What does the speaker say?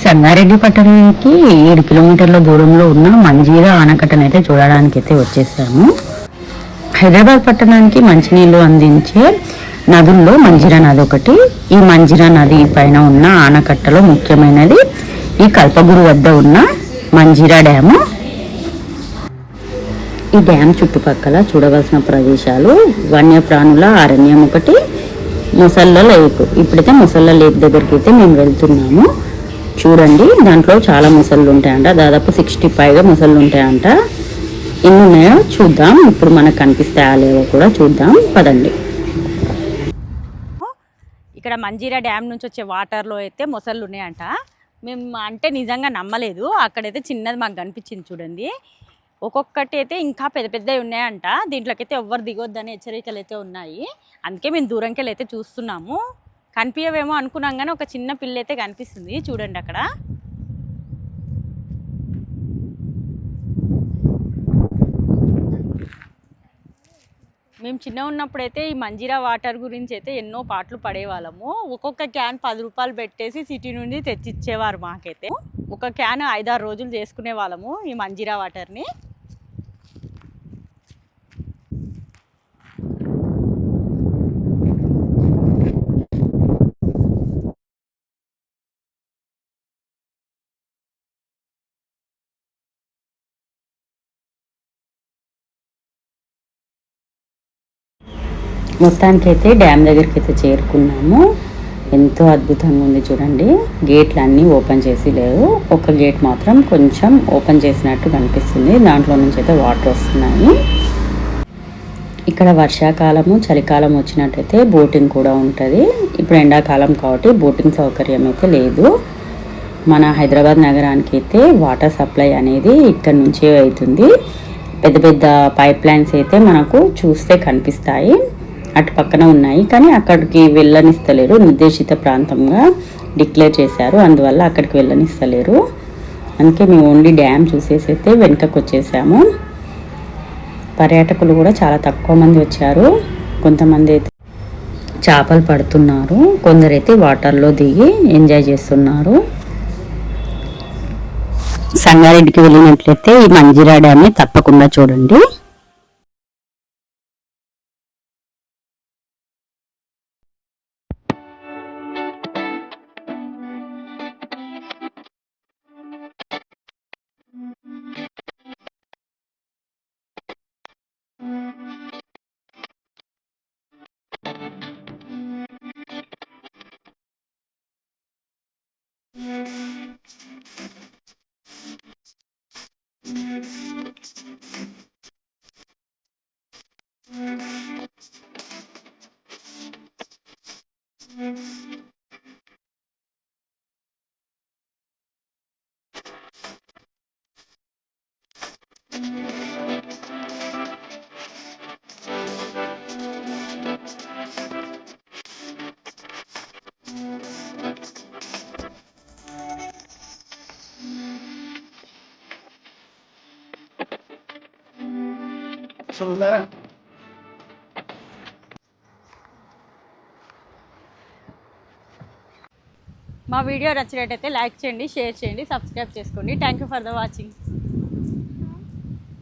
సంగారెడ్డి పట్టణానికి 7 కిలోమీటర్ల దూరంలో ఉన్న మంజీరా ఆనకట్టనైతే చూడడానికి అయితే వచ్చేసాము. హైదరాబాద్ పట్టణానికి మంచినీళ్లు అందించే నదుల్లో మంజీరా నది ఒకటి. ఈ మంజీరా నది పైన ఉన్న ఆనకట్టలో ముఖ్యమైనది ఈ కల్పగురు వద్ద ఉన్న మంజీరా డ్యాము. ఈ డ్యామ్ చుట్టుపక్కల చూడవలసిన ప్రదేశాలు వన్యప్రాణుల అరణ్యం ఒకటి, ముసళ్ళ లేక్. ఇప్పుడైతే ముసళ్ళ లేక్ దగ్గరికి అయితే మేము వెళ్తున్నాము. చూడండి, దాంట్లో చాలా ముసళ్ళు ఉంటాయంట, దాదాపు 60 పైగా ముసళ్ళు ఉంటాయంట. ఎన్ని ఉన్నాయో చూద్దాం, ఇప్పుడు మనకు కనిపిస్తాయా లేవో కూడా చూద్దాం, పదండి. ఇక్కడ మంజీరా డ్యామ్ నుంచి వచ్చే వాటర్లో అయితే మొసళ్ళు ఉన్నాయంట. మేము అంటే నిజంగా నమ్మలేదు, అక్కడైతే చిన్నది మాకు కనిపించింది. చూడండి, ఒక్కొక్కటి అయితే ఇంకా పెద్ద పెద్దవి ఉన్నాయంట. దీంట్లోకి అయితే ఎవ్వరు దిగొద్దని హెచ్చరికలు అయితే ఉన్నాయి. అందుకే మేము దూరంకి వెళ్ళి అయితే చూస్తున్నాము. కనిపించవేమో అనుకున్నాం కానీ ఒక చిన్న పిల్ల అయితే కనిపిస్తుంది. చూడండి, అక్కడ మేము చిన్న ఉన్నప్పుడైతే ఈ మంజీరా వాటర్ గురించి అయితే ఎన్నో పాటలు పడేవాళ్ళము. ఒక్కొక్క క్యాన్ 10 రూపాయలు పెట్టేసి సిటీ నుండి తెచ్చిచ్చేవారు మాకైతే. ఒక క్యాన్ 5-6 రోజులు చేసుకునే వాళ్ళము ఈ మంజీరా వాటర్ని. మొత్తానికి అయితే డ్యామ్ దగ్గరికి అయితే చేరుకున్నాము. ఎంతో అద్భుతంగా ఉంది చూడండి. గేట్లు అన్నీ ఓపెన్ చేసి లేవు, ఒక గేట్ మాత్రం కొంచెం ఓపెన్ చేసినట్టు కనిపిస్తుంది. దాంట్లో నుంచి అయితే వాటర్ వస్తున్నాయి. ఇక్కడ వర్షాకాలము చలికాలం వచ్చినట్టయితే బోటింగ్ కూడా ఉంటుంది. ఇప్పుడు ఎండాకాలం కాబట్టి బోటింగ్ సౌకర్యం అయితే లేదు. మన హైదరాబాద్ నగరానికి అయితే వాటర్ సప్లై అనేది ఇక్కడ నుంచే అవుతుంది. పెద్ద పెద్ద పైప్ లైన్స్ అయితే మనకు చూస్తే కనిపిస్తాయి, అటు పక్కన ఉన్నాయి. కానీ అక్కడికి వెళ్ళనిస్తలేరు, నిర్దేశిత ప్రాంతంగా డిక్లేర్ చేశారు, అందువల్ల అక్కడికి వెళ్ళనిస్తలేరు. అందుకే మేము ఓన్లీ డ్యామ్ చూసేసి అయితే వెనుకకు వచ్చేసాము. పర్యాటకులు కూడా చాలా తక్కువ మంది వచ్చారు. కొంతమంది అయితే చేపలు పడుతున్నారు, కొందరైతే వాటర్లో దిగి ఎంజాయ్ చేస్తున్నారు. సంగారెడ్డికి వెళ్ళినట్లయితే ఈ మంజీరా డ్యామ్ని తప్పకుండా చూడండి. మా వీడియో నచ్చినట్టయితే లైక్ చేయండి, షేర్ చేయండి, సబ్స్క్రైబ్ చేసుకోండి. Thank you for the watching.